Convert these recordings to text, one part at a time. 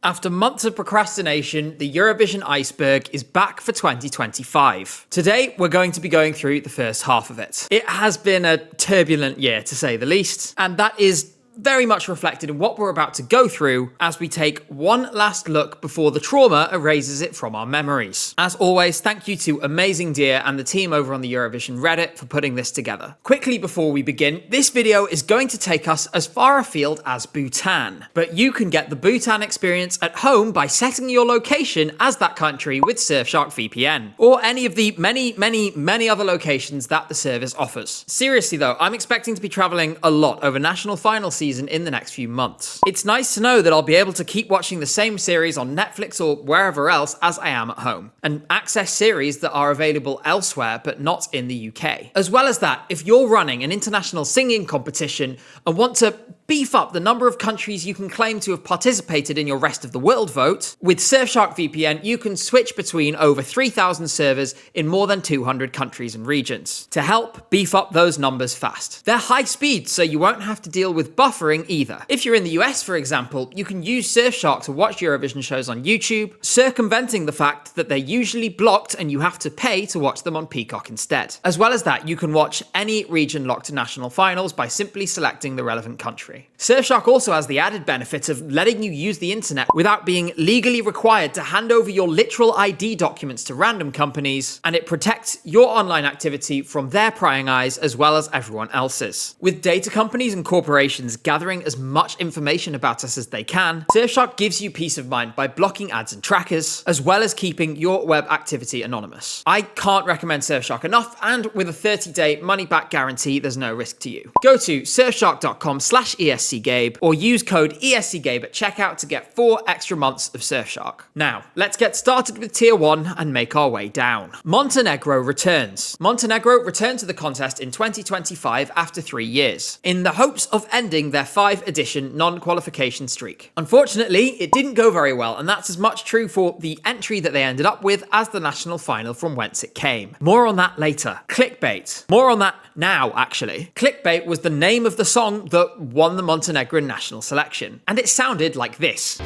After months of procrastination, the Eurovision Iceberg is back for 2025. Today, we're going to be going through the first half of it. It has been a turbulent year, to say the least, and that is very much reflected in what we're about to go through as we take one last look before the trauma erases it from our memories. As always, thank you to Amazing Dear and the team over on the Eurovision Reddit for putting this together. Quickly before we begin, this video is going to take us as far afield as Bhutan, but you can get the Bhutan experience at home by setting your location as that country with Surfshark VPN, or any of the many other locations that the service offers. Seriously though, I'm expecting to be traveling a lot over national final season in the next few months. It's nice to know that I'll be able to keep watching the same series on Netflix or wherever else as I am at home, and access series that are available elsewhere but not in the UK. As well as that, if you're running an international singing competition and want to beef up the number of countries you can claim to have participated in your rest of the world vote, with Surfshark VPN you can switch between over 3,000 servers in more than 200 countries and regions to help beef up those numbers fast. They're high speed, so you won't have to deal with buffering either. If you're in the US, for example, you can use Surfshark to watch Eurovision shows on YouTube, circumventing the fact that they're usually blocked and you have to pay to watch them on Peacock instead. As well as that, you can watch any region-locked national finals by simply selecting the relevant country. Surfshark also has the added benefit of letting you use the internet without being legally required to hand over your literal ID documents to random companies, and it protects your online activity from their prying eyes as well as everyone else's. With data companies and corporations gathering as much information about us as they can, Surfshark gives you peace of mind by blocking ads and trackers, as well as keeping your web activity anonymous. I can't recommend Surfshark enough, and with a 30-day money-back guarantee, there's no risk to you. Go to surfshark.com/ESCGabe or use code ESCGabe at checkout to get 4 extra months of Surfshark. Now, let's get started with Tier 1 and make our way down. Montenegro returns. Montenegro returned to the contest in 2025 after 3 years, in the hopes of ending their 5-edition non-qualification streak. Unfortunately, it didn't go very well, and that's as much true for the entry that they ended up with as the national final from whence it came. More on that later. Clickbait. More on that now, actually. Clickbait was the name of the song that won the Montenegrin national selection, and it sounded like this.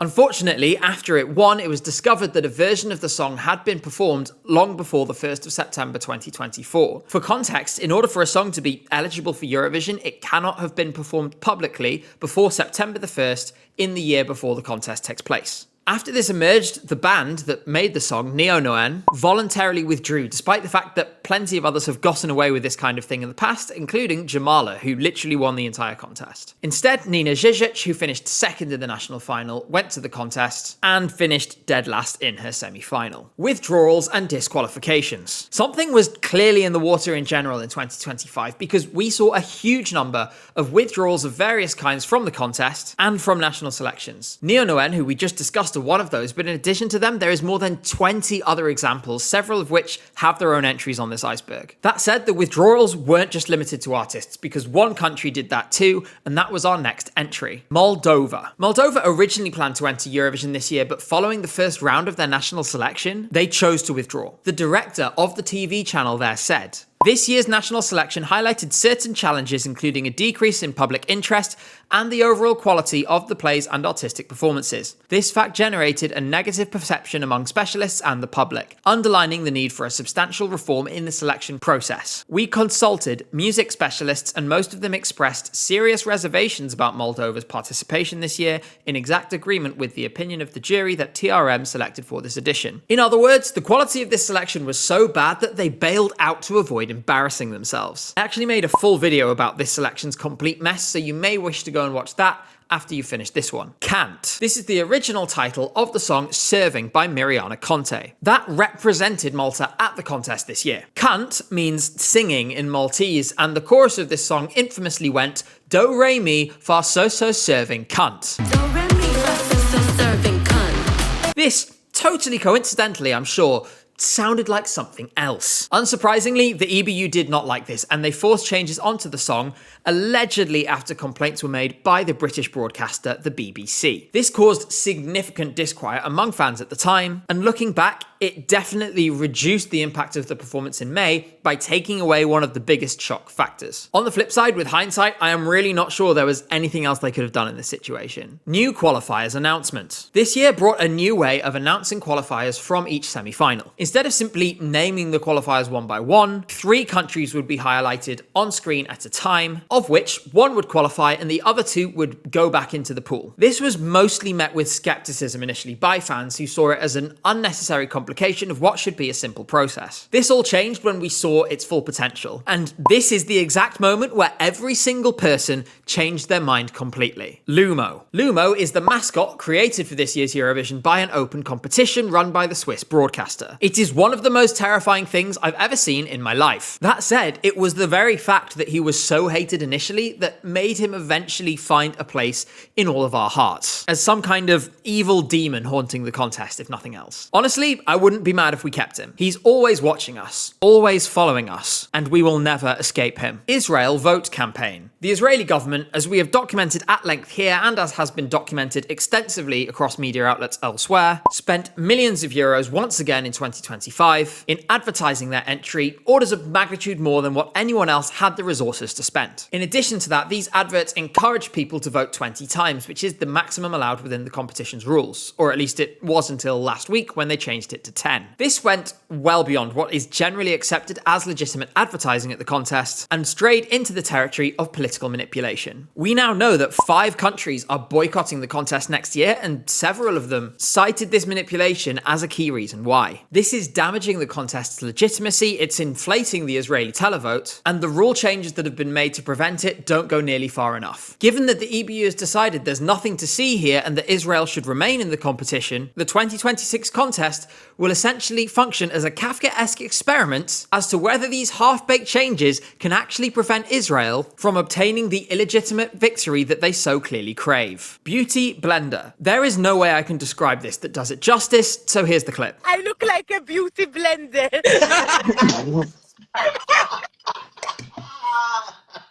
Unfortunately, after it won, it was discovered that a version of the song had been performed long before the 1st of September 2024. For context, in order for a song to be eligible for Eurovision, it cannot have been performed publicly before September the 1st in the year before the contest takes place. After this emerged, the band that made the song, Neo Noen, voluntarily withdrew, despite the fact that plenty of others have gotten away with this kind of thing in the past, including Jamala, who literally won the entire contest. Instead, Nina Žižić, who finished second in the national final, went to the contest and finished dead last in her semi-final. Withdrawals and disqualifications. Something was clearly in the water in general in 2025 because we saw a huge number of withdrawals of various kinds from the contest and from national selections. Neo Noen, who we just discussed, are one of those, but in addition to them, there is more than 20 other examples, several of which have their own entries on this iceberg. That said, the withdrawals weren't just limited to artists, because one country did that too, and that was our next entry, Moldova. Moldova originally planned to enter Eurovision this year, but following the first round of their national selection, they chose to withdraw. The director of the TV channel there said, "This year's national selection highlighted certain challenges, including a decrease in public interest and the overall quality of the plays and artistic performances. This fact generated a negative perception among specialists and the public, underlining the need for a substantial reform in the selection process. We consulted music specialists and most of them expressed serious reservations about Moldova's participation this year, in exact agreement with the opinion of the jury that TRM selected for this edition." In other words, the quality of this selection was so bad that they bailed out to avoid embarrassing themselves. I actually made a full video about this selection's complete mess, so you may wish to go and watch that after you finish this one. Can't. This is the original title of the song Serving by Miriana Conte. That represented Malta at the contest this year. Cant means singing in Maltese, and the chorus of this song infamously went, "Do re mi fa so so serving cunt." Do re mi fa so so serving cunt. This, totally coincidentally I'm sure, sounded like something else. Unsurprisingly, the EBU did not like this, and they forced changes onto the song, allegedly after complaints were made by the British broadcaster, the BBC. This caused significant disquiet among fans at the time, and looking back, it definitely reduced the impact of the performance in May by taking away one of the biggest shock factors. On the flip side, with hindsight, I am really not sure there was anything else they could have done in this situation. New qualifiers announcement. This year brought a new way of announcing qualifiers from each semi-final. Instead of simply naming the qualifiers one by one, 3 countries would be highlighted on screen at a time, of which one would qualify and the other 2 would go back into the pool. This was mostly met with skepticism initially by fans who saw it as an unnecessary complication of what should be a simple process. This all changed when we saw its full potential, and this is the exact moment where every single person changed their mind completely. Lumo. Lumo is the mascot created for this year's Eurovision by an open competition run by the Swiss broadcaster. It is one of the most terrifying things I've ever seen in my life. That said, it was the very fact that he was so hated initially that made him eventually find a place in all of our hearts, as some kind of evil demon haunting the contest, if nothing else. Honestly, I wouldn't be mad if we kept him. He's always watching us, always following us, and we will never escape him. Israel Vote Campaign. The Israeli government, as we have documented at length here and as has been documented extensively across media outlets elsewhere, spent millions of euros once again in 2025 in advertising their entry, orders of magnitude more than what anyone else had the resources to spend. In addition to that, these adverts encourage people to vote 20 times, which is the maximum allowed within the competition's rules, or at least it was until last week when they changed it to 10. This went well beyond what is generally accepted as legitimate advertising at the contest and strayed into the territory of political manipulation. We now know that 5 countries are boycotting the contest next year, and several of them cited this manipulation as a key reason why. This is damaging the contest's legitimacy, it's inflating the Israeli televote, and the rule changes that have been made to prevent it don't go nearly far enough. Given that the EBU has decided there's nothing to see here and that Israel should remain in the competition, the 2026 contest will essentially function as a Kafkaesque experiment as to whether these half-baked changes can actually prevent Israel from obtaining the illegitimate victory that they so clearly crave. Beauty blender. There is no way I can describe this that does it justice, so here's the clip. I look like a beauty blender.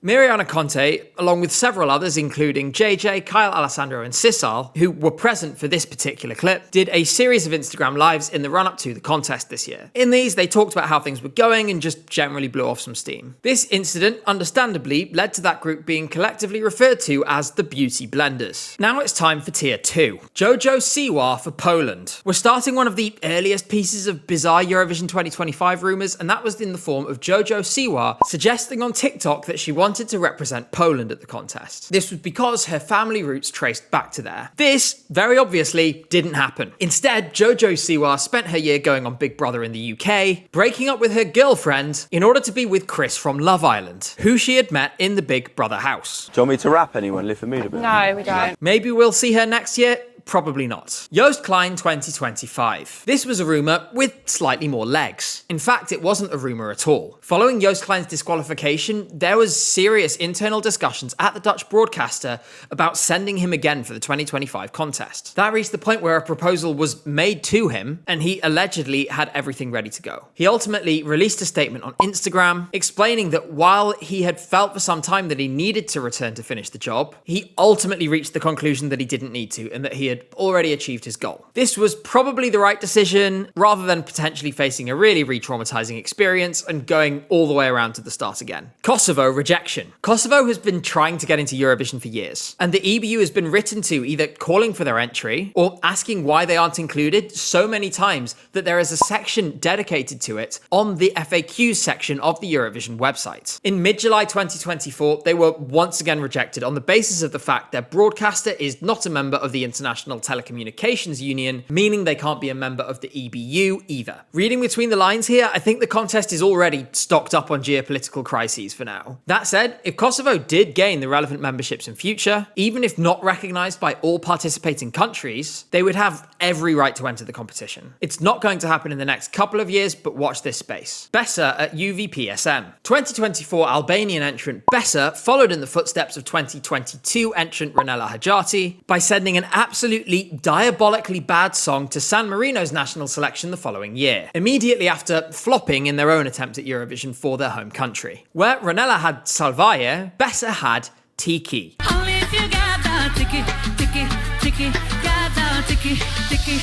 Miriana Conte, along with several others including JJ, Kyle Alessandro and Sissal, who were present for this particular clip, did a series of Instagram lives in the run-up to the contest this year. In these, they talked about how things were going and just generally blew off some steam. This incident, understandably, led to that group being collectively referred to as the Beauty Blenders. Now it's time for Tier 2. Jojo Siwa for Poland. We're starting one of the earliest pieces of bizarre Eurovision 2025 rumours, and that was in the form of Jojo Siwa suggesting on TikTok that she wanted to represent Poland at the contest. This was because her family roots traced back to there. This, very obviously, didn't happen. Instead, Jojo Siwa spent her year going on Big Brother in the UK, breaking up with her girlfriend in order to be with Chris from Love Island, who she had met in the Big Brother house. Do you want me to rap anyone? Lift the mood a bit? No, we don't. Maybe we'll see her next year. Probably not. Joost Klein 2025. This was a rumour with slightly more legs. In fact, it wasn't a rumour at all. Following Joost Klein's disqualification, there was serious internal discussions at the Dutch broadcaster about sending him again for the 2025 contest. That reached the point where a proposal was made to him, and he allegedly had everything ready to go. He ultimately released a statement on Instagram explaining that while he had felt for some time that he needed to return to finish the job, he ultimately reached the conclusion that he didn't need to and that he had already achieved his goal. This was probably the right decision, rather than potentially facing a really re-traumatizing experience and going all the way around to the start again. Kosovo rejection. Kosovo has been trying to get into Eurovision for years, and the EBU has been written to either calling for their entry or asking why they aren't included so many times that there is a section dedicated to it on the FAQs section of the Eurovision website. In mid-July 2024, they were once again rejected on the basis of the fact their broadcaster is not a member of the International Telecommunications Union, meaning they can't be a member of the EBU either. Reading between the lines here, I think the contest is already stocked up on geopolitical crises for now. That said, if Kosovo did gain the relevant memberships in future, even if not recognised by all participating countries, they would have every right to enter the competition. It's not going to happen in the next couple of years, but watch this space. Besa at UVPSM. 2024 Albanian entrant Besa followed in the footsteps of 2022 entrant Ranella Hajati by sending an absolute absolutely diabolically bad song to San Marino's national selection the following year, immediately after flopping in their own attempt at Eurovision for their home country. Where Ranella had Salvaje, Besser had Tiki.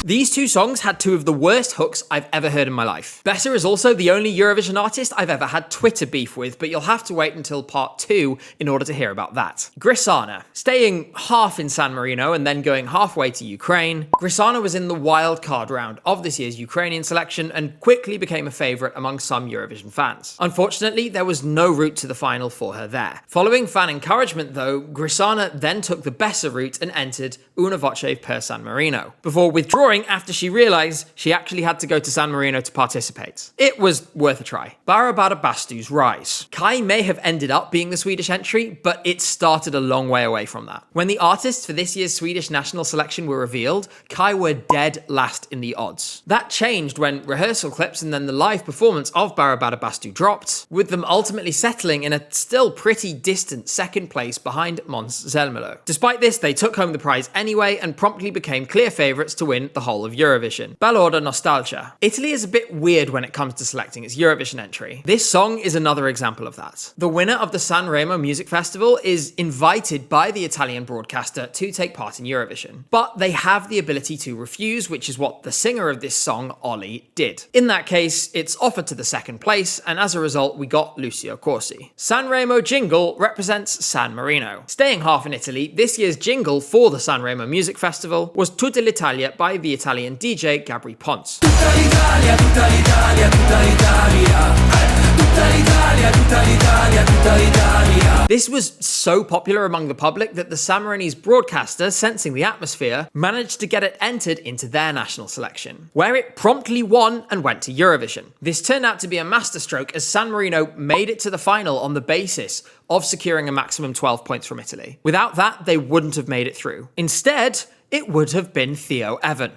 These two songs had two of the worst hooks I've ever heard in my life. Besser is also the only Eurovision artist I've ever had Twitter beef with, but you'll have to wait until part 2 in order to hear about that. Grisana. Staying half in San Marino and then going halfway to Ukraine, Grisana was in the wild card round of this year's Ukrainian selection and quickly became a favourite among some Eurovision fans. Unfortunately, there was no route to the final for her there. Following fan encouragement though, Grisana then took the Besser route and entered Una Voce per San Marino, before withdrawing after she realised she actually had to go to San Marino to participate. It was worth a try. Barabara Bastu's rise. Kai may have ended up being the Swedish entry, but it started a long way away from that. When the artists for this year's Swedish national selection were revealed, Kai were dead last in the odds. That changed when rehearsal clips and then the live performance of Barabara Bastu dropped, with them ultimately settling in a still pretty distant second place behind Måns Zelmerlöw. Despite this, they took home the prize anyway and promptly became clear favourites to win the whole of Eurovision. Ballada Nostalgia. Italy is a bit weird when it comes to selecting its Eurovision entry. This song is another example of that. The winner of the Sanremo Music Festival is invited by the Italian broadcaster to take part in Eurovision, but they have the ability to refuse, which is what the singer of this song, Olli, did. In that case, it's offered to the second place, and as a result, we got Lucio Corsi. Sanremo jingle represents San Marino. Staying half in Italy, this year's jingle for the Sanremo Music Festival was Tutta l'Italia by the Italian DJ Gabri Ponce. This was so popular among the public that the San Marinese broadcaster, sensing the atmosphere, managed to get it entered into their national selection, where it promptly won and went to Eurovision. This turned out to be a masterstroke as San Marino made it to the final on the basis of securing a maximum 12 points from Italy. Without that, they wouldn't have made it through. Instead, it would have been Theo Evan.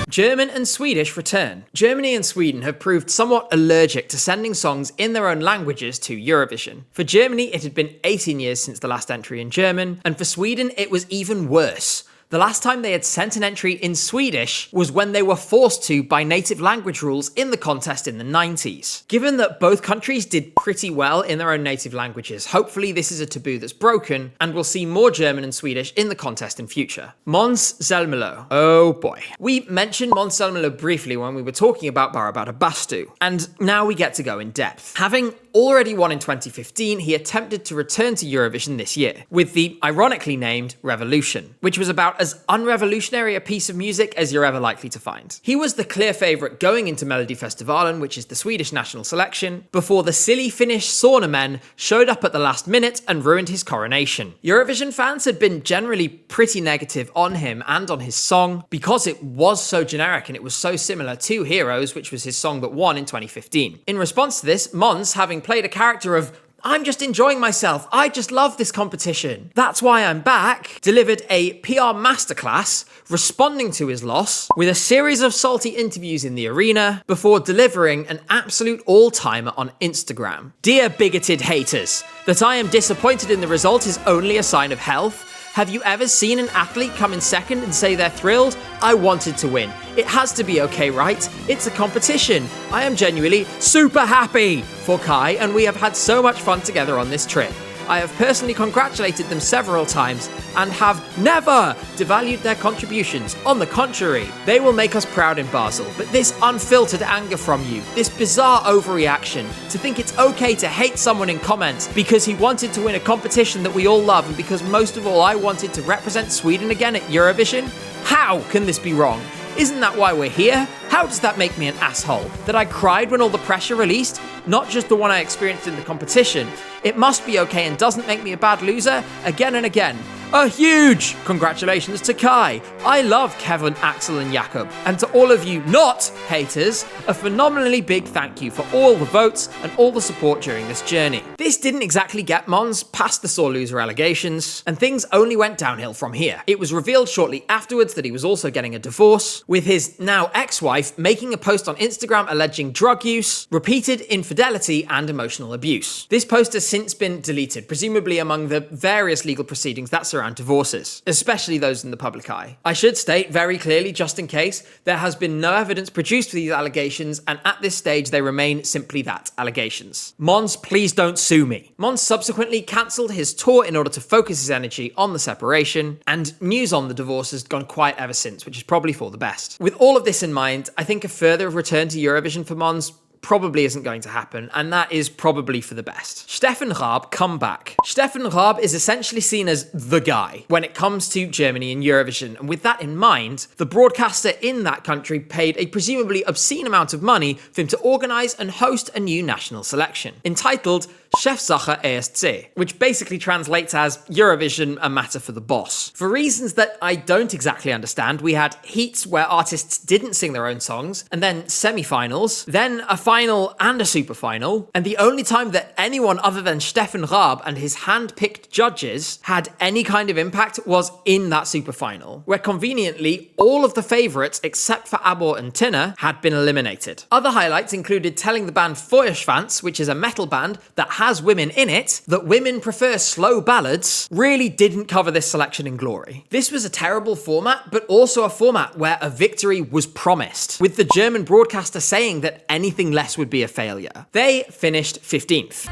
German and Swedish return. Germany and Sweden have proved somewhat allergic to sending songs in their own languages to Eurovision. For Germany, it had been 18 years since the last entry in German, and for Sweden, it was even worse. The last time they had sent an entry in Swedish was when they were forced to by native language rules in the contest in the 90s. Given that both countries did pretty well in their own native languages, hopefully this is a taboo that's broken and we'll see more German and Swedish in the contest in future. Måns Zelmerlöw. Oh boy. We mentioned Måns Zelmerlöw briefly when we were talking about Barabara Bastu, and now we get to go in depth. Having already won in 2015, he attempted to return to Eurovision this year, with the ironically named Revolution, which was about as unrevolutionary a piece of music as you're ever likely to find. He was the clear favourite going into Melodifestivalen, which is the Swedish national selection, before the silly Finnish sauna men showed up at the last minute and ruined his coronation. Eurovision fans had been generally pretty negative on him and on his song because it was so generic and it was so similar to Heroes, which was his song that won in 2015. In response to this, Måns, having played a character of "I'm just enjoying myself, I just love this competition, that's why I'm back," delivered a PR masterclass responding to his loss with a series of salty interviews in the arena before delivering an absolute all-timer on Instagram. "Dear bigoted haters, that I am disappointed in the result is only a sign of health. Have you ever seen an athlete come in second and say they're thrilled? I wanted to win. It has to be okay, right? It's a competition. I am genuinely super happy for Kai, and we have had so much fun together on this trip. I have personally congratulated them several times and have never devalued their contributions. On the contrary, they will make us proud in Basel. But this unfiltered anger from you, this bizarre overreaction, to think it's okay to hate someone in comments because he wanted to win a competition that we all love and because most of all I wanted to represent Sweden again at Eurovision? How can this be wrong? Isn't that why we're here? How does that make me an asshole? That I cried when all the pressure released? Not just the one I experienced in the competition. It must be okay and doesn't make me a bad loser again and again. A huge congratulations to Kai. I love Kevin, Axel and Jakob. And to all of you not haters, a phenomenally big thank you for all the votes and all the support during this journey. This didn't exactly get Måns past the sore loser allegations, and things only went downhill from here. It was revealed shortly afterwards that he was also getting a divorce, with his now ex-wife making a post on Instagram alleging drug use, repeated infidelity and emotional abuse. This post has since been deleted, presumably among the various legal proceedings that surround around divorces, especially those in the public eye. I should state very clearly, just in case, there has been no evidence produced for these allegations, and at this stage they remain simply that, allegations. Mons, please don't sue me. Mons subsequently cancelled his tour in order to focus his energy on the separation, and news on the divorce has gone quiet ever since, which is probably for the best. With all of this in mind, I think a further return to Eurovision for Mons probably isn't going to happen, and that is probably for the best. Steffen Raab come back. Steffen Raab is essentially seen as the guy when it comes to Germany and Eurovision, and with that in mind, the broadcaster in that country paid a presumably obscene amount of money for him to organise and host a new national selection, entitled Chefsache ESC, which basically translates as Eurovision, a matter for the boss. For reasons that I don't exactly understand, we had heats where artists didn't sing their own songs, and then semi-finals, then a final and a super final, and the only time that anyone other than Steffen Raab and his hand-picked judges had any kind of impact was in that super final, where conveniently all of the favourites except for Abor and Tinner had been eliminated. Other highlights included telling the band Feuerschwanz, which is a metal band that has women in it, that women prefer slow ballads, really didn't cover this selection in glory. This was a terrible format, but also a format where a victory was promised, with the German broadcaster saying that anything less would be a failure. They finished 15th.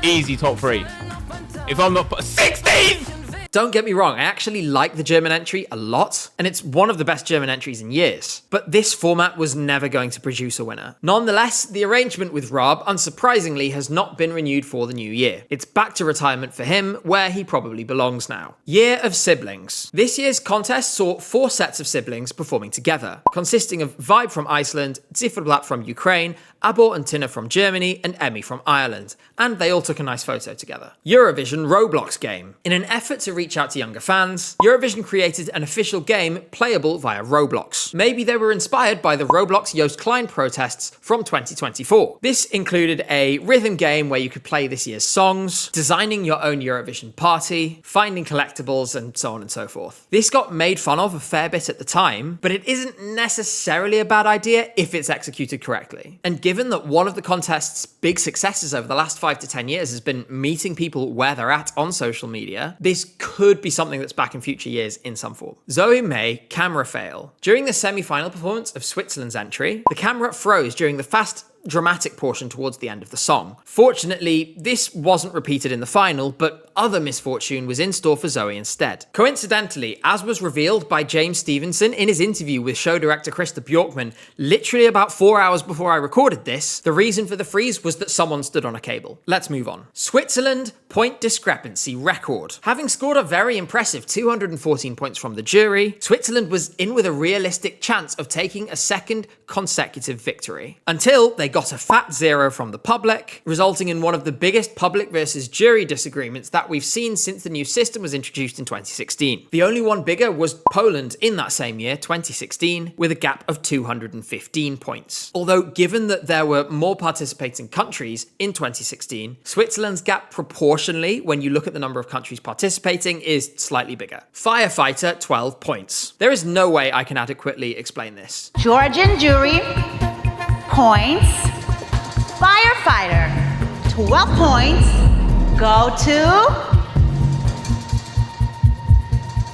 Easy top 3. If I'm not 16th! Don't get me wrong, I actually like the German entry a lot, and it's one of the best German entries in years. But this format was never going to produce a winner. Nonetheless, the arrangement with Raab, unsurprisingly, has not been renewed for the new year. It's back to retirement for him, where he probably belongs now. Year of Siblings. This year's contest saw 4 sets of siblings performing together, consisting of Vibe from Iceland, Zifferblatt from Ukraine, Abor and Tinner from Germany, and Emmy from Ireland, and they all took a nice photo together. Eurovision Roblox game. In an effort to reach out to younger fans, Eurovision created an official game playable via Roblox. Maybe they were inspired by the Roblox Joost Klein protests from 2024. This included a rhythm game where you could play this year's songs, designing your own Eurovision party, finding collectibles, and so on and so forth. This got made fun of a fair bit at the time, but it isn't necessarily a bad idea if it's executed correctly. And given that one of the contest's big successes over the last 5 to 10 years has been meeting people where they're at on social media, this could be something that's back in future years in some form. Zoe May, camera fail. During the semi-final performance of Switzerland's entry, the camera froze during the fast dramatic portion towards the end of the song. Fortunately, this wasn't repeated in the final, but other misfortune was in store for Zoe instead. Coincidentally, as was revealed by James Stevenson in his interview with show director Krista Bjorkman, literally about 4 hours before I recorded this, the reason for the freeze was that someone stood on a cable. Let's move on. Switzerland, point discrepancy record. Having scored a very impressive 214 points from the jury, Switzerland was in with a realistic chance of taking a second consecutive victory, until they got a fat 0 from the public, resulting in one of the biggest public versus jury disagreements that we've seen since the new system was introduced in 2016. The only one bigger was Poland in that same year, 2016, with a gap of 215 points. Although given that there were more participating countries in 2016, Switzerland's gap proportionally, when you look at the number of countries participating, is slightly bigger. Firefighter, 12 points. There is no way I can adequately explain this. Georgian jury, points. Firefighter, 12 points. Go to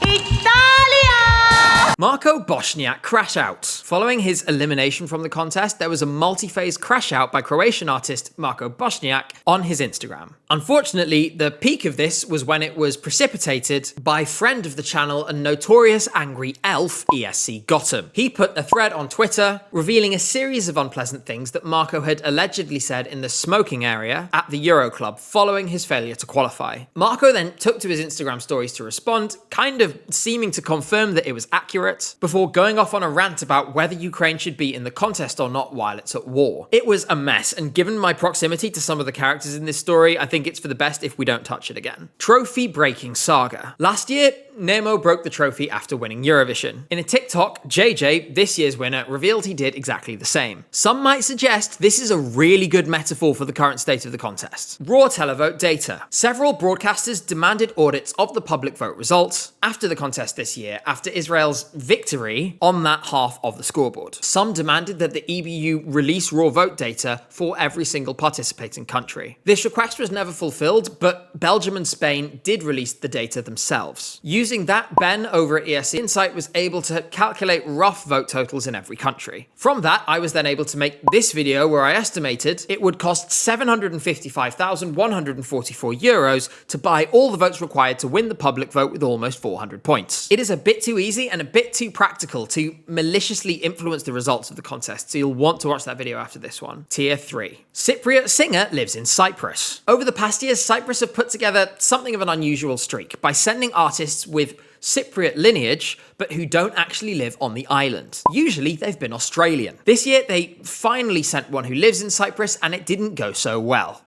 Italia! Marco Bośniak crash out. Following his elimination from the contest, there was a multi-phase crash out by Croatian artist Marco Bośniak on his Instagram. Unfortunately, the peak of this was when it was precipitated by friend of the channel and notorious angry elf ESC Gotham. He put a thread on Twitter revealing a series of unpleasant things that Marco had allegedly said in the smoking area at the Euro Club following his failure to qualify. Marco then took to his Instagram stories to respond, kind of seeming to confirm that it was accurate, before going off on a rant about whether Ukraine should be in the contest or not while it's at war. It was a mess, and given my proximity to some of the characters in this story, I think it's for the best if we don't touch it again. Trophy breaking saga. Last year, Nemo broke the trophy after winning Eurovision. In a TikTok, JJ, this year's winner, revealed he did exactly the same. Some might suggest this is a really good metaphor for the current state of the contest. Raw televote data. Several broadcasters demanded audits of the public vote results after the contest this year, after Israel's victory on that half of the scoreboard. Some demanded that the EBU release raw vote data for every single participating country. This request was never fulfilled, but Belgium and Spain did release the data themselves. Using that, Ben over at ESC Insight was able to calculate rough vote totals in every country. From that, I was then able to make this video where I estimated it would cost €755,144 to buy all the votes required to win the public vote with almost 400 points. It is a bit too easy and a bit too practical to maliciously influence the results of the contest, so you'll want to watch that video after this one. Tier 3. Cypriot singer lives in Cyprus. Over the past years, Cyprus have put together something of an unusual streak by sending artists with Cypriot lineage, but who don't actually live on the island. Usually, they've been Australian. This year, they finally sent one who lives in Cyprus, and it didn't go so well.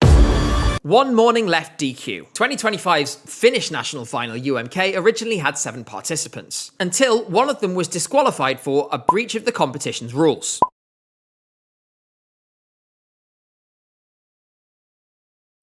One Morning Left DQ. 2025's Finnish national final UMK originally had 7 participants, until one of them was disqualified for a breach of the competition's rules.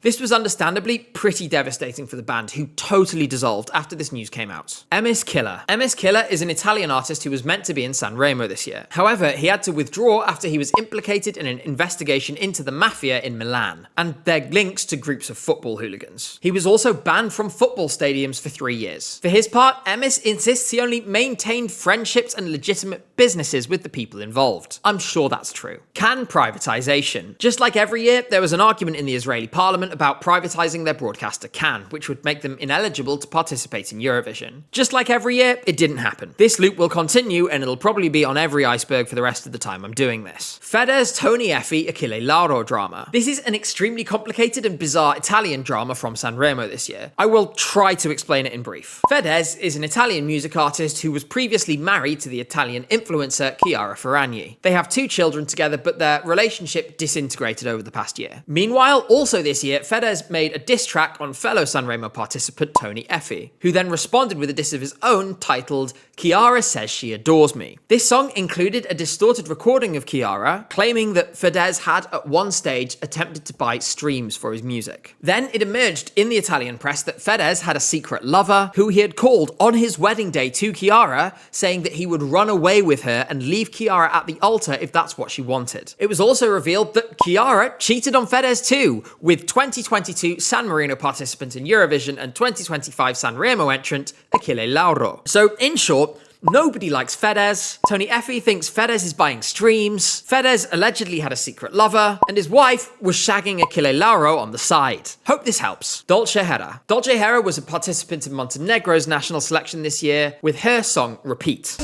This was understandably pretty devastating for the band, who totally dissolved after this news came out. MS Killer. MS Killer is an Italian artist who was meant to be in Sanremo this year. However, he had to withdraw after he was implicated in an investigation into the mafia in Milan, and their links to groups of football hooligans. He was also banned from football stadiums for 3 years. For his part, MS insists he only maintained friendships and legitimate businesses with the people involved. I'm sure that's true. Can privatization. Just like every year, there was an argument in the Israeli parliament about privatizing their broadcaster Can, which would make them ineligible to participate in Eurovision. Just like every year, it didn't happen. This loop will continue, and it'll probably be on every Iceberg for the rest of the time I'm doing this. Feder's Tony Effie Achille Lauro drama. This is an extremely complicated and bizarre Italian drama from Sanremo this year. I will try to explain it in brief. Fedez is an Italian music artist who was previously married to the Italian influencer Chiara Ferragni. They have 2 children together, but their relationship disintegrated over the past year. Meanwhile, also this year, Fedez made a diss track on fellow Sanremo participant Tony Effie, who then responded with a diss of his own titled Chiara Says She Adores Me. This song included a distorted recording of Chiara, claiming that Fedez had at one stage attempted to buy streams for his music. Then it emerged in the Italian press that Fedez had a secret lover who he had called on his wedding day to Chiara, saying that he would run away with her and leave Chiara at the altar if that's what she wanted. It was also revealed that Chiara cheated on Fedez too, with 2022 San Marino participant in Eurovision and 2025 Sanremo entrant Achille Lauro. So in short, nobody likes Fedez. Tony Effie thinks Fedez is buying streams. Fedez allegedly had a secret lover, and his wife was shagging Achille Lauro on the side. Hope this helps. Dolce Hera. Dolce Hera was a participant in Montenegro's national selection this year with her song Repeat.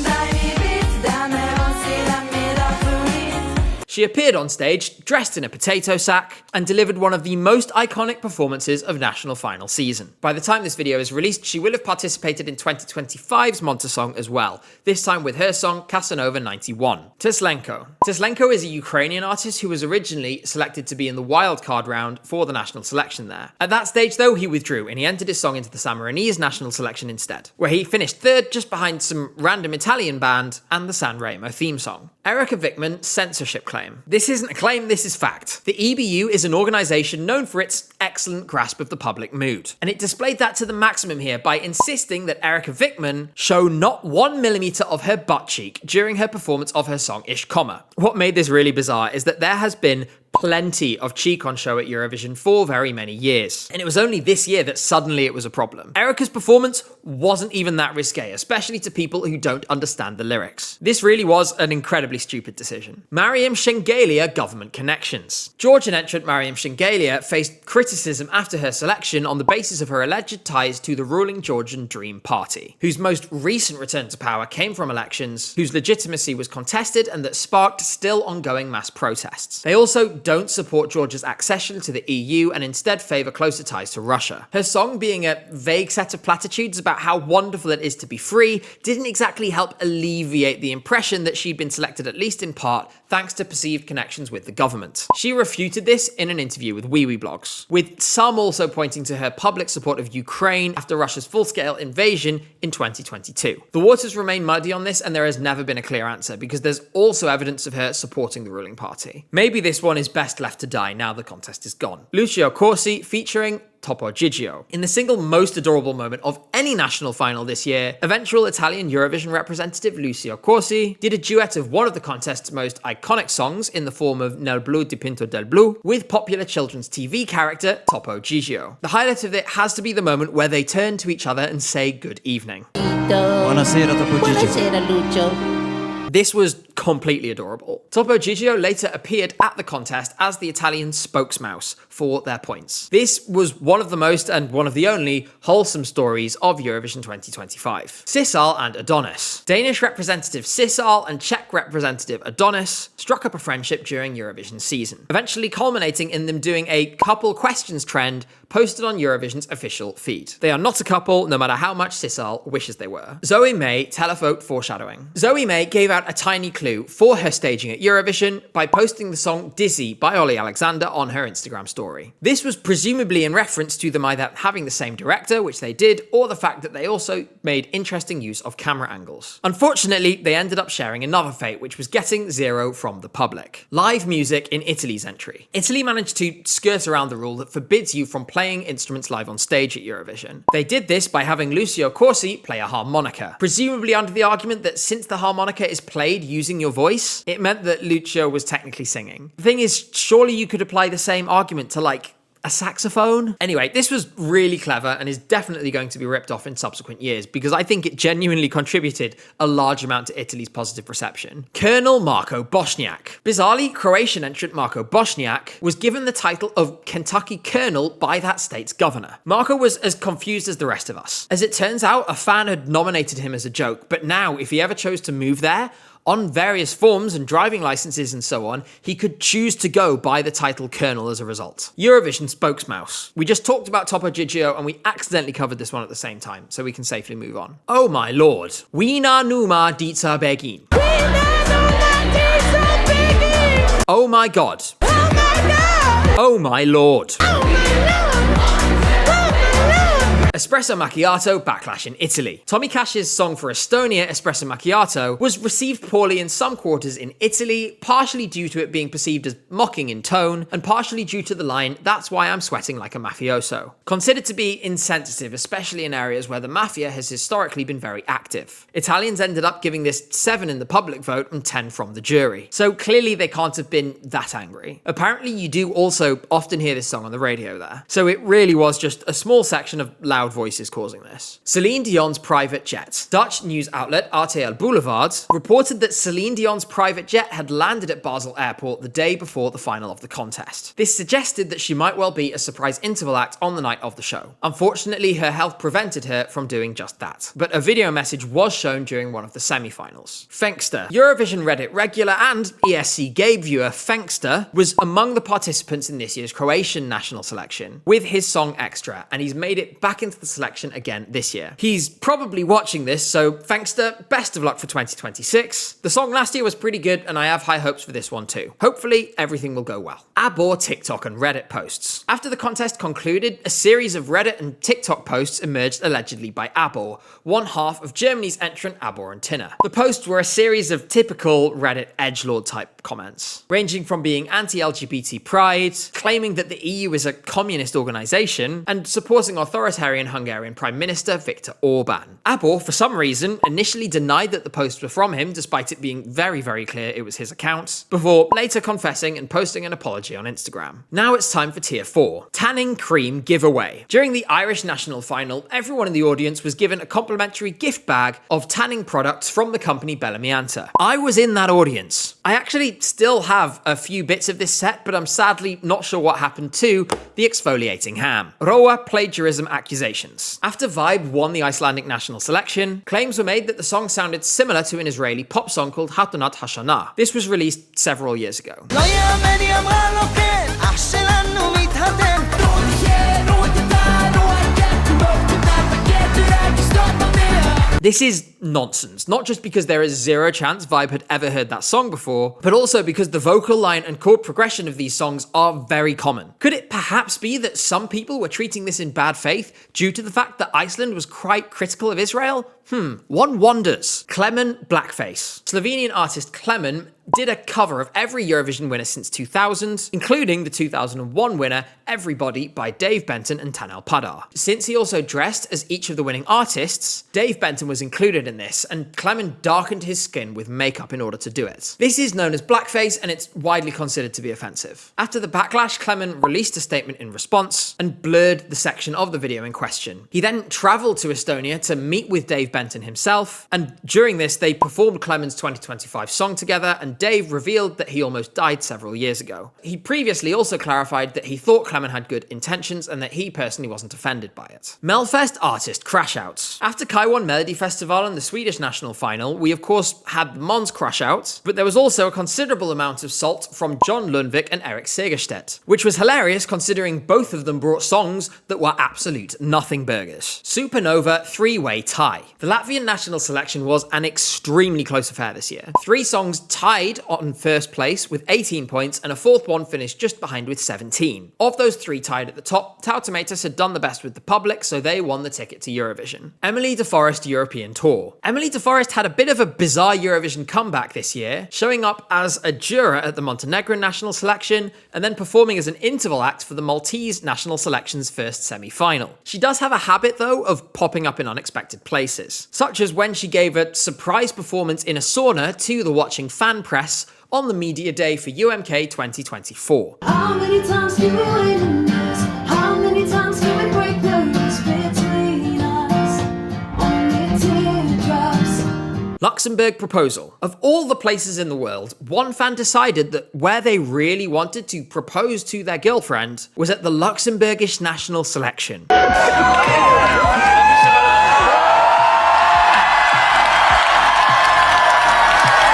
She appeared on stage dressed in a potato sack and delivered one of the most iconic performances of national final season. By the time this video is released, she will have participated in 2025's Montesong as well, this time with her song Casanova 91. Teslenko. Teslenko is a Ukrainian artist who was originally selected to be in the wildcard round for the national selection there. At that stage though, he withdrew and he entered his song into the Sammarinese national selection instead, where he finished 3rd just behind some random Italian band and the Sanremo theme song. Erika Vickman censorship claim. This isn't a claim, this is fact. The EBU is an organisation known for its excellent grasp of the public mood, and it displayed that to the maximum here by insisting that Erika Vickman show not 1mm of her butt cheek during her performance of her song Ich Komme. What made this really bizarre is that there has been plenty of cheek on show at Eurovision for very many years, and it was only this year that suddenly it was a problem. Erika's performance wasn't even that risque, especially to people who don't understand the lyrics. This really was an incredibly stupid decision. Mariam Shengelia government connections. Georgian entrant Mariam Shengelia faced criticism after her selection on the basis of her alleged ties to the ruling Georgian Dream Party, whose most recent return to power came from elections whose legitimacy was contested and that sparked still ongoing mass protests. They also don't support Georgia's accession to the EU and instead favour closer ties to Russia. Her song, being a vague set of platitudes about how wonderful it is to be free, didn't exactly help alleviate the impression that she'd been selected at least in part thanks to perceived connections with the government. She refuted this in an interview with WeWeBlogs, with some also pointing to her public support of Ukraine after Russia's full-scale invasion in 2022. The waters remain muddy on this and there has never been a clear answer because there's also evidence of her supporting the ruling party. Maybe this one is best left to die now the contest is gone. Lucio Corsi featuring Topo Gigio. In the single most adorable moment of any national final this year, eventual Italian Eurovision representative Lucio Corsi did a duet of one of the contest's most iconic songs in the form of Nel blu dipinto del blu with popular children's TV character Topo Gigio. The highlight of it has to be the moment where they turn to each other and say good evening. Benito. Buonasera, Topo Gigio. Buonasera, Lucio. This was completely adorable. Topo Gigio later appeared at the contest as the Italian spokesmouse for their points. This was one of the most and one of the only wholesome stories of Eurovision 2025. Sissal and Adonis. Danish representative Sissal and Czech representative Adonis struck up a friendship during Eurovision season, eventually culminating in them doing a couple questions trend posted on Eurovision's official feed. They are not a couple, no matter how much Sissal wishes they were. Zoe May televote foreshadowing. Zoe May gave out a tiny clue for her staging at Eurovision by posting the song Dizzy by Ollie Alexander on her Instagram story. This was presumably in reference to them either having the same director, which they did, or the fact that they also made interesting use of camera angles. Unfortunately, they ended up sharing another fate, which was getting 0 from the public. Live music in Italy's entry. Italy managed to skirt around the rule that forbids you from playing instruments live on stage at Eurovision. They did this by having Lucio Corsi play a harmonica, presumably under the argument that since the harmonica is played using your voice, it meant that Lucio was technically singing. The thing is, surely you could apply the same argument to like a saxophone? Anyway, this was really clever and is definitely going to be ripped off in subsequent years because I think it genuinely contributed a large amount to Italy's positive reception. Colonel Marko Bošnjak. Bizarrely, Croatian entrant Marko Bošnjak was given the title of Kentucky Colonel by that state's governor. Marko was as confused as the rest of us. As it turns out, a fan had nominated him as a joke, but now if he ever chose to move there, on various forms and driving licenses and so on, he could choose to go by the title Colonel as a result. Eurovision spokesmouse. We just talked about Topo Gigio and we accidentally covered this one at the same time, so we can safely move on. Oh my lord. Wina Numa Dita Begin. Oh my god. Oh my lord. Espresso Macchiato backlash in Italy. Tommy Cash's song for Estonia, Espresso Macchiato, was received poorly in some quarters in Italy, partially due to it being perceived as mocking in tone, and partially due to the line, "That's why I'm sweating like a mafioso." Considered to be insensitive, especially in areas where the mafia has historically been very active. Italians ended up giving this 7 in the public vote and 10 from the jury. So clearly they can't have been that angry. Apparently you do also often hear this song on the radio there. So it really was just a small section of loud voices causing this. Celine Dion's private jet. Dutch news outlet RTL Boulevard reported that Celine Dion's private jet had landed at Basel Airport the day before the final of the contest. This suggested that she might well be a surprise interval act on the night of the show. Unfortunately, her health prevented her from doing just that. But a video message was shown during one of the semi-finals. Fenkster. Eurovision Reddit regular and ESC Gabe viewer Fenkster was among the participants in this year's Croatian national selection with his song Extra, and he's made it back into the selection again this year. He's probably watching this, so Fenkster, best of luck for 2026. The song last year was pretty good, and I have high hopes for this one too. Hopefully, everything will go well. Abor TikTok and Reddit posts. After the contest concluded, a series of Reddit and TikTok posts emerged allegedly by Abor, one half of Germany's entrant Abor and Tina. The posts were a series of typical Reddit edgelord type comments, ranging from being anti-LGBT pride, claiming that the EU is a communist organization, and supporting authoritarian Hungarian Prime Minister Viktor Orban. Abor, for some reason, initially denied that the posts were from him, despite it being very, very clear it was his account, before later confessing and posting an apology on Instagram. Now it's time for Tier 4. Tanning Cream Giveaway. During the Irish national final, everyone in the audience was given a complimentary gift bag of tanning products from the company Bellamianta. I was in that audience. I actually still have a few bits of this set, but I'm sadly not sure what happened to the exfoliating ham. Roa plagiarism accusations. After Vibe won the Icelandic national selection, claims were made that the song sounded similar to an Israeli pop song called Hatunat Hashanah. This was released several years ago. This is nonsense, not just because there is zero chance Vibe had ever heard that song before, but also because the vocal line and chord progression of these songs are very common. Could it perhaps be that some people were treating this in bad faith due to the fact that Iceland was quite critical of Israel? One wonders. Klemen Blackface. Slovenian artist Klemen did a cover of every Eurovision winner since 2000, including the 2001 winner, Everybody by Dave Benton and Tanel Padar. Since he also dressed as each of the winning artists, Dave Benton was included in in this, and Clement darkened his skin with makeup in order to do it. This is known as blackface, and it's widely considered to be offensive. After the backlash, Clement released a statement in response and blurred the section of the video in question. He then travelled to Estonia to meet with Dave Benton himself, and during this they performed Clement's 2025 song together, and Dave revealed that he almost died several years ago. He previously also clarified that he thought Clement had good intentions and that he personally wasn't offended by it. Melfest artist crash outs. After Kai won Melody Festival and the Swedish national final, we of course had the Måns crash out, but there was also a considerable amount of salt from John Lundvik and Eric Segerstedt, which was hilarious considering both of them brought songs that were absolute nothing burgers. Supernova three-way tie. The Latvian national selection was an extremely close affair this year. 3 songs tied on first place with 18 points, and a fourth one finished just behind with 17. Of those 3 tied at the top, Tau Tomatoes had done the best with the public, so they won the ticket to Eurovision. Emily de Forest European Tour. Emily de Forest had a bit of a bizarre Eurovision comeback this year, showing up as a juror at the Montenegrin national selection, and then performing as an interval act for the Maltese national selection's first semi-final. She does have a habit, though, of popping up in unexpected places, such as when she gave a surprise performance in a sauna to the watching fan press on the media day for UMK 2024. How many times can we wait in this? How many times can we break the rules between us? Only teardrops. Luxembourg proposal. Of all the places in the world, one fan decided that where they really wanted to propose to their girlfriend was at the Luxembourgish national selection.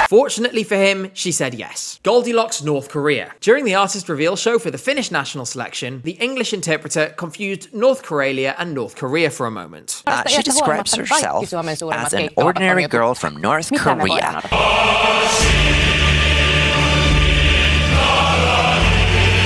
Fortunately for him, she said yes. Goldilocks, North Korea. During the artist reveal show for the Finnish national selection, the English interpreter confused North Korea and North Korea for a moment. She describes herself as an ordinary girl from North Korea.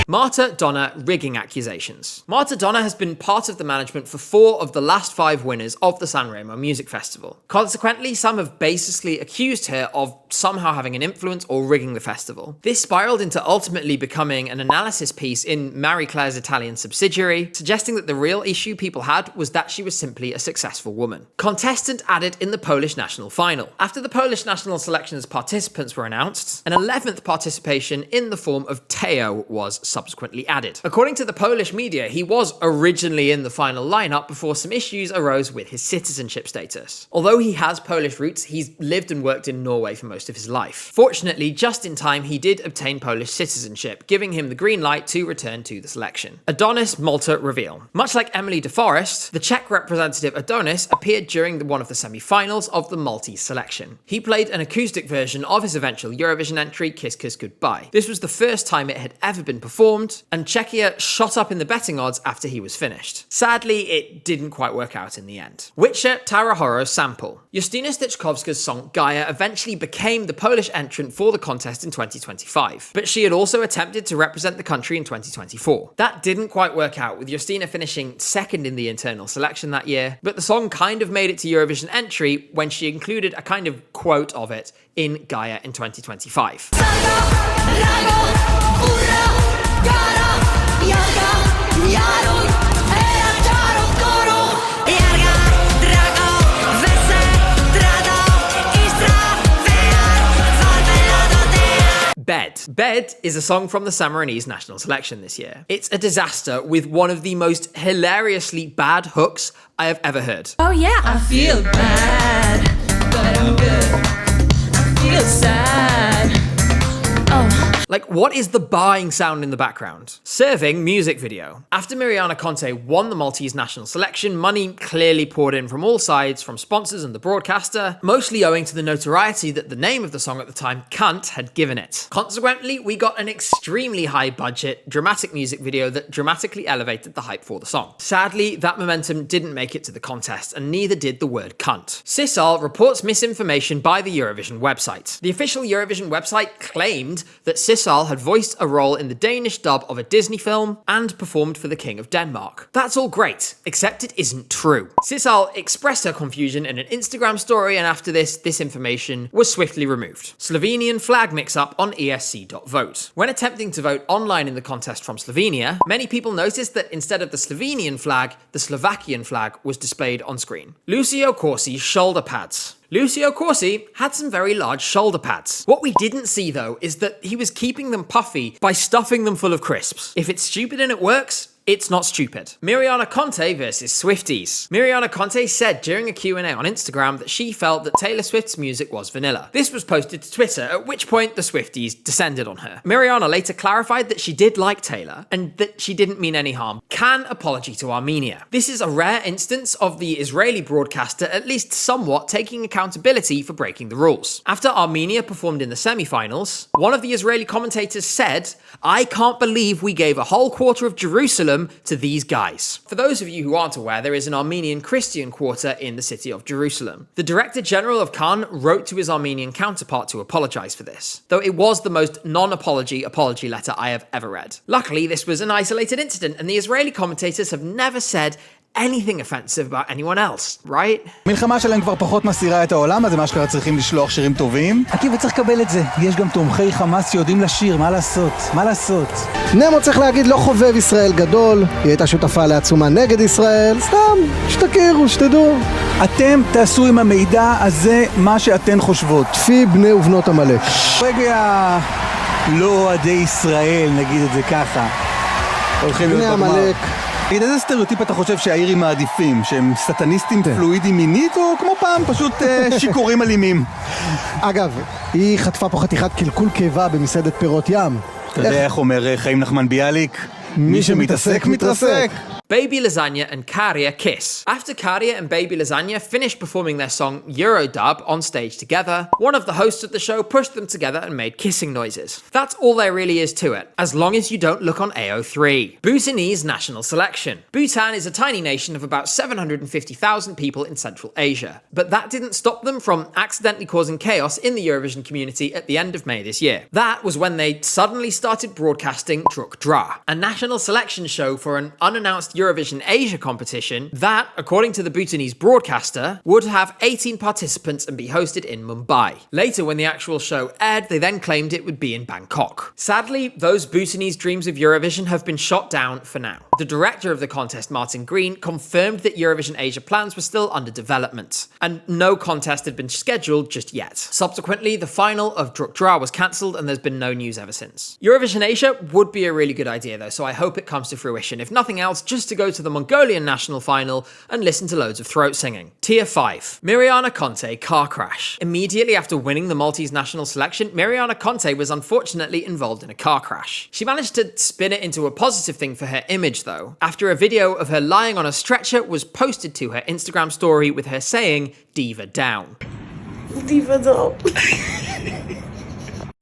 Marta Donna rigging accusations. Marta Donna has been part of the management for 4 of the last 5 winners of the Sanremo Music Festival. Consequently, some have basically accused her of somehow having an influence or rigging the festival. This spiraled into ultimately becoming an analysis piece in Marie Claire's Italian subsidiary, suggesting that the real issue people had was that she was simply a successful woman. Contestant added in the Polish national final. After the Polish national selection's participants were announced, an 11th participation in the form of Teo was subsequently added. According to the Polish media, he was originally in the final lineup before some issues arose with his citizenship status. Although he has Polish roots, he's lived and worked in Norway for most of his life. Fortunately, just in time, he did obtain Polish citizenship, giving him the green light to return to the selection. Adonis Malta reveal. Much like Emily de Forest, the Czech representative Adonis appeared during one of the semi-finals of the Maltese selection. He played an acoustic version of his eventual Eurovision entry, Kiss Kiss Goodbye. This was the first time it had ever been performed, and Czechia shot up in the betting odds after he was finished. Sadly, it didn't quite work out in the end. Witcher Tara Horo sample. Justyna Styczkowska's song Gaia eventually became the Polish entrant for the contest in 2025, but she had also attempted to represent the country in 2024. That didn't quite work out, with Justyna finishing second in the internal selection that year, but the song kind of made it to Eurovision entry when she included a kind of quote of it in Gaia in 2025. Bed. Bed is a song from the Sammarinese national selection this year. It's a disaster with one of the most hilariously bad hooks I have ever heard. Oh yeah, I feel bad, but I'm good. I feel sad. Oh. Like, what is the baaing sound in the background? Serving music video. After Mariana Conte won the Maltese national selection, money clearly poured in from all sides, from sponsors and the broadcaster, mostly owing to the notoriety that the name of the song at the time, Cunt, had given it. Consequently, we got an extremely high-budget, dramatic music video that dramatically elevated the hype for the song. Sadly, that momentum didn't make it to the contest, and neither did the word cunt. Sissal reports misinformation by the Eurovision website. The official Eurovision website claimed that Sissal had voiced a role in the Danish dub of a Disney film and performed for the King of Denmark. That's all great, except it isn't true. Sissal expressed her confusion in an Instagram story, and after this information was swiftly removed. Slovenian flag mix-up on ESC.vote. When attempting to vote online in the contest from Slovenia, many people noticed that instead of the Slovenian flag, the Slovakian flag was displayed on screen. Lucio Corsi's shoulder pads. Lucio Corsi had some very large shoulder pads. What we didn't see though is that he was keeping them puffy by stuffing them full of crisps. If it's stupid and it works, it's not stupid. Miriana Conte versus Swifties. Miriana Conte said during a Q&A on Instagram that she felt that Taylor Swift's music was vanilla. This was posted to Twitter, at which point the Swifties descended on her. Miriana later clarified that she did like Taylor and that she didn't mean any harm. Can apology to Armenia. This is a rare instance of the Israeli broadcaster at least somewhat taking accountability for breaking the rules. After Armenia performed in the semi-finals, one of the Israeli commentators said, "I can't believe we gave a whole quarter of Jerusalem to these guys." For those of you who aren't aware, there is an Armenian Christian quarter in the city of Jerusalem. The Director General of Cannes wrote to his Armenian counterpart to apologize for this, though it was the most non-apology apology letter I have ever read. Luckily, this was an isolated incident, and the Israeli commentators have never said anything offensive about anyone else, right? מלחמה שלהם כבר פחות מסירה את העולם, אז מה שקרה צריכים לשלוח שירים טובים. עקיבא צריך לקבל את זה. יש גם תומכי חמאס שיודעים לשיר, מה לעשות? מה לעשות? נמו צריך להגיד לא חובב ישראל גדול, היא הייתה שותפה לעצומה נגד ישראל, סתם, שתכירו, שתדעו. אתם תעשו עם המידע הזה מה שאתן חושבות. תפי בני ובנות עמלק. רגע, לא אוהדי ישראל, נגיד את זה ככה. הולכים בני להיות בגמר. עמלק. תגיד, איזה סטריאוטיפ אתה חושב שהאירים מעדיפים? שהם סטניסטים פלואידים מינית, או כמו פעם פשוט שיכורים אלימים? אגב, היא חטפה פה חתיכת קלקול קיבה במסעדת פירות ים. אתה יודע איך אומר חיים נחמן ביאליק? מי שמתעסק מתרסק. Baby Lasagna and Karia kiss. After Karia and Baby Lasagna finished performing their song Eurodub on stage together, one of the hosts of the show pushed them together and made kissing noises. That's all there really is to it, as long as you don't look on AO3. Bhutanese national selection. Bhutan is a tiny nation of about 750,000 people in Central Asia, but that didn't stop them from accidentally causing chaos in the Eurovision community at the end of May this year. That was when they suddenly started broadcasting Druk Dra, a national selection show for an unannounced Eurovision Asia competition that, according to the Bhutanese broadcaster, would have 18 participants and be hosted in Mumbai. Later, when the actual show aired, they then claimed it would be in Bangkok. Sadly, those Bhutanese dreams of Eurovision have been shot down for now. The director of the contest, Martin Green, confirmed that Eurovision Asia plans were still under development, and no contest had been scheduled just yet. Subsequently, the final of Druk Dra was cancelled, and there's been no news ever since. Eurovision Asia would be a really good idea, though, so I hope it comes to fruition. If nothing else, just to go to the Mongolian national final and listen to loads of throat singing. Tier 5. Miriana Conte car crash. Immediately after winning the Maltese national selection, Miriana Conte was unfortunately involved in a car crash. She managed to spin it into a positive thing for her image though, after a video of her lying on a stretcher was posted to her Instagram story with her saying, "Diva down." Diva down.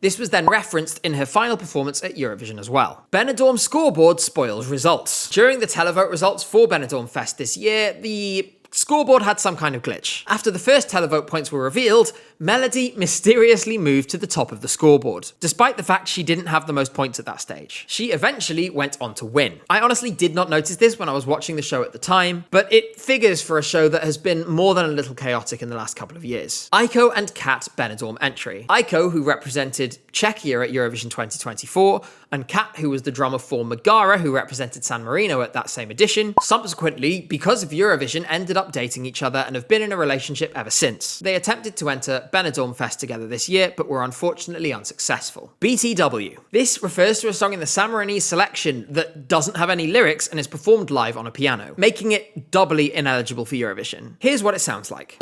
This was then referenced in her final performance at Eurovision as well. Benidorm scoreboard spoils results. During the televote results for Benidorm Fest this year, the scoreboard had some kind of glitch. After the first televote points were revealed, Melody mysteriously moved to the top of the scoreboard, despite the fact she didn't have the most points at that stage. She eventually went on to win. I honestly did not notice this when I was watching the show at the time, but it figures for a show that has been more than a little chaotic in the last couple of years. Aiko and Kat Benidorm entry. Aiko, who represented Czechia at Eurovision 2024, and Kat, who was the drummer for Megara, who represented San Marino at that same edition, subsequently, because of Eurovision, ended up dating each other and have been in a relationship ever since. They attempted to enter Benidorm Fest together this year, but were unfortunately unsuccessful. BTW. This refers to a song in the San Marinese selection that doesn't have any lyrics and is performed live on a piano, making it doubly ineligible for Eurovision. Here's what it sounds like.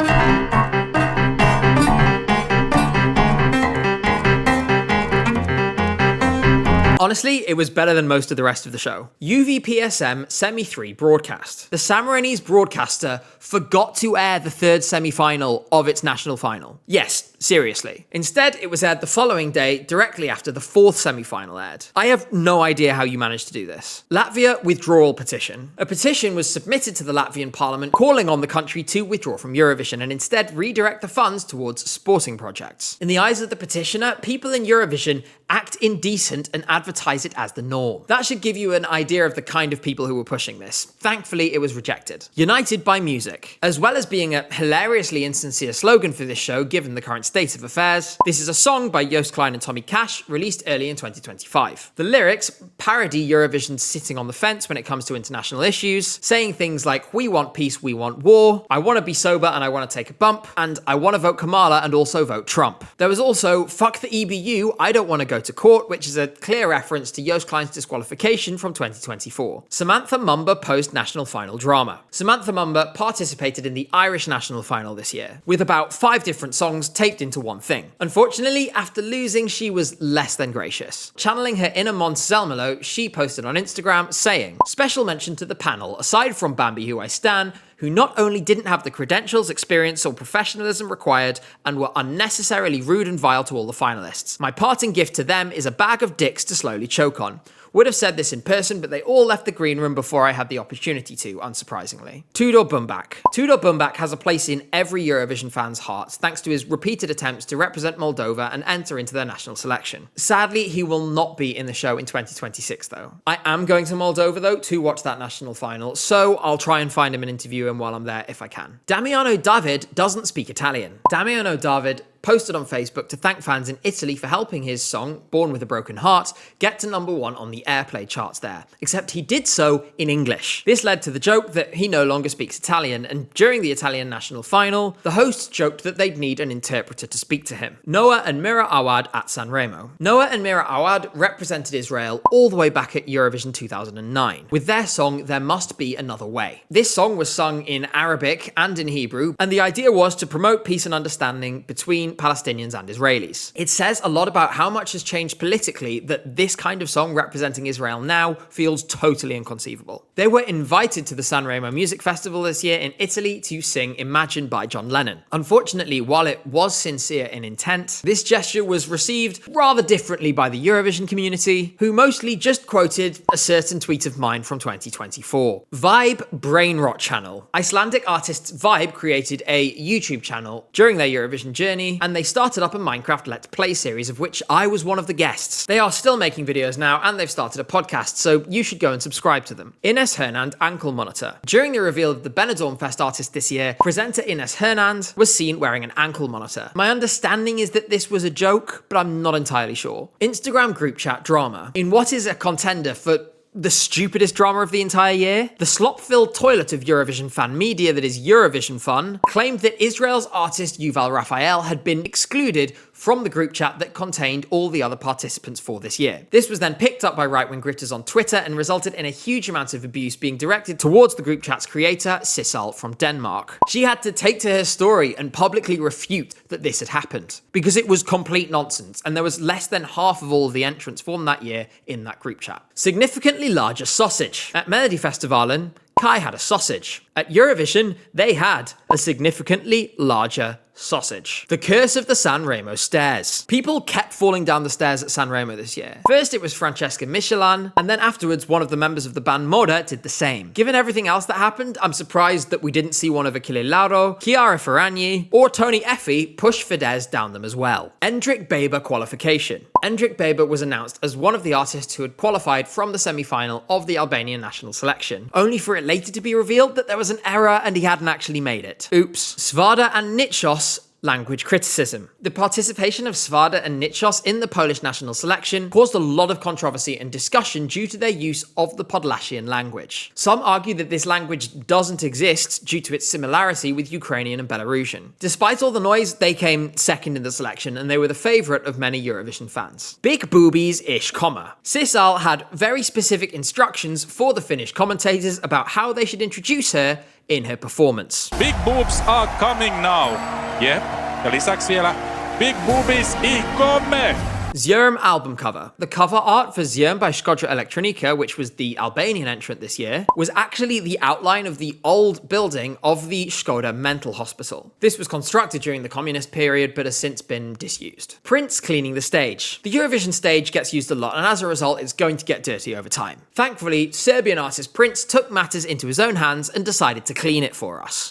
Honestly, it was better than most of the rest of the show. UVPSM Semi-3 broadcast. The San Marinese broadcaster forgot to air the third semi-final of its national final. Yes, seriously. Instead, it was aired the following day, directly after the fourth semi-final aired. I have no idea how you managed to do this. Latvia withdrawal petition. A petition was submitted to the Latvian parliament calling on the country to withdraw from Eurovision and instead redirect the funds towards sporting projects. In the eyes of the petitioner, people in Eurovision act indecent and advocate advertise it as the norm. That should give you an idea of the kind of people who were pushing this. Thankfully, it was rejected. United by music. As well as being a hilariously insincere slogan for this show, given the current state of affairs, this is a song by Joost Klein and Tommy Cash, released early in 2025. The lyrics parody Eurovision's sitting on the fence when it comes to international issues, saying things like, "We want peace, we want war," "I want to be sober and I want to take a bump," and "I want to vote Kamala and also vote Trump." There was also "Fuck the EBU, I don't want to go to court," which is a clear reference to Joost Klein's disqualification from 2024. Samantha Mumba post-national final drama. Samantha Mumba participated in the Irish national final this year, with about 5 different songs taped into one thing. Unfortunately, after losing, she was less than gracious. Channeling her inner Mons Zelmerlo, she posted on Instagram saying, "Special mention to the panel, aside from Bambi who I stan, who not only didn't have the credentials, experience, or professionalism required, and were unnecessarily rude and vile to all the finalists. My parting gift to them is a bag of dicks to slowly choke on. Would have said this in person, but they all left the green room before I had the opportunity to, unsurprisingly." Tudor Bumbak. Tudor Bumbak has a place in every Eurovision fan's hearts, thanks to his repeated attempts to represent Moldova and enter into their national selection. Sadly, he will not be in the show in 2026, though. I am going to Moldova, though, to watch that national final, so I'll try and find him and interview him while I'm there if I can. Damiano David doesn't speak Italian. Damiano David posted on Facebook to thank fans in Italy for helping his song, Born with a Broken Heart, get to #1 on the airplay charts there, except he did so in English. This led to the joke that he no longer speaks Italian, and during the Italian national final, the hosts joked that they'd need an interpreter to speak to him. Noah and Mira Awad at Sanremo. Noah and Mira Awad represented Israel all the way back at Eurovision 2009, with their song There Must Be Another Way. This song was sung in Arabic and in Hebrew, and the idea was to promote peace and understanding between Palestinians and Israelis. It says a lot about how much has changed politically that this kind of song representing Israel now feels totally inconceivable. They were invited to the Sanremo Music Festival this year in Italy to sing Imagine by John Lennon. Unfortunately, while it was sincere in intent, this gesture was received rather differently by the Eurovision community, who mostly just quoted a certain tweet of mine from 2024. Vibe Brainrot Channel. Icelandic artists Vibe created a YouTube channel during their Eurovision journey, and they started up a Minecraft Let's Play series of which I was one of the guests. They are still making videos now, and they've started a podcast, so you should go and subscribe to them. Ines Hernand Ankle Monitor. During the reveal of the Benidorm Fest artist this year, presenter Ines Hernand was seen wearing an ankle monitor. My understanding is that this was a joke, but I'm not entirely sure. Instagram group chat drama. In what is a contender for the stupidest drama of the entire year, the slop-filled toilet of Eurovision fan media that is Eurovision Fun claimed that Israel's artist Yuval Raphael had been excluded from the group chat that contained all the other participants for this year. This was then picked up by right-wing grifters on Twitter and resulted in a huge amount of abuse being directed towards the group chat's creator, Sissal from Denmark. She had to take to her story and publicly refute that this had happened, because it was complete nonsense, and there was less than half of all of the entrants from that year in that group chat. Significantly larger sausage. At Melodifestivalen, Kai had a sausage. At Eurovision, they had a significantly larger sausage. The curse of the Sanremo stairs. People kept falling down the stairs at Sanremo this year. First it was Francesca Michelin, and then afterwards one of the members of the band Moda did the same. Given everything else that happened, I'm surprised that we didn't see one of Achille Lauro, Chiara Ferragni, or Tony Effie push Fidesz down them as well. Endrik Beiber qualification. Endrik Beiber was announced as one of the artists who had qualified from the semi-final of the Albanian national selection, only for it later to be revealed that there was an error and he hadn't actually made it. Oops. Svada and Nitschos language criticism. The participation of Svada and Nitschos in the Polish national selection caused a lot of controversy and discussion due to their use of the Podlasian language. Some argue that this language doesn't exist due to its similarity with Ukrainian and Belarusian. Despite all the noise, they came second in the selection and they were the favourite of many Eurovision fans. Big boobies-ish comma. Sissal had very specific instructions for the Finnish commentators about how they should introduce her in her performance. Big boobs are coming now. Yep. Ja lisäksi vielä big boobies come. Zyrm album cover. The cover art for Zyrm by Shkodra Elektronika, which was the Albanian entrant this year, was actually the outline of the old building of the Shkodra mental hospital. This was constructed during the communist period but has since been disused. Prince cleaning the stage. The Eurovision stage gets used a lot and as a result it's going to get dirty over time. Thankfully, Serbian artist Prince took matters into his own hands and decided to clean it for us.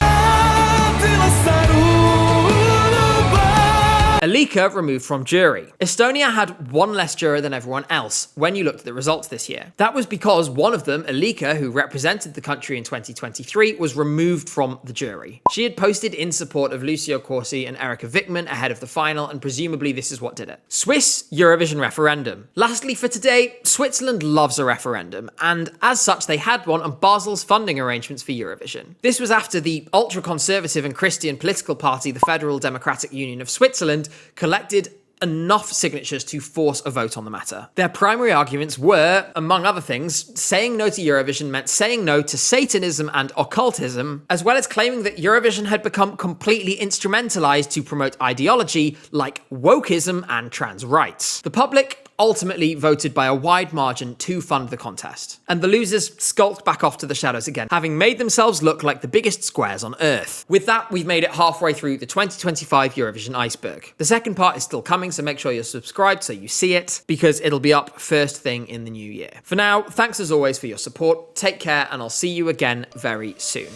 Alika removed from jury. Estonia had one less juror than everyone else when you looked at the results this year. That was because one of them, Alika, who represented the country in 2023, was removed from the jury. She had posted in support of Lucio Corsi and Erika Wickman ahead of the final, and presumably this is what did it. Swiss Eurovision referendum. Lastly for today, Switzerland loves a referendum, and as such they had one on Basel's funding arrangements for Eurovision. This was after the ultra-conservative and Christian political party, the Federal Democratic Union of Switzerland, collected enough signatures to force a vote on the matter. Their primary arguments were, among other things, saying no to Eurovision meant saying no to Satanism and occultism, as well as claiming that Eurovision had become completely instrumentalized to promote ideology like wokeism and trans rights. The public ultimately voted by a wide margin to fund the contest. And the losers skulked back off to the shadows again, having made themselves look like the biggest squares on Earth. With that, we've made it halfway through the 2025 Eurovision Iceberg. The second part is still coming, so make sure you're subscribed so you see it, because it'll be up first thing in the new year. For now, thanks as always for your support, take care, and I'll see you again very soon.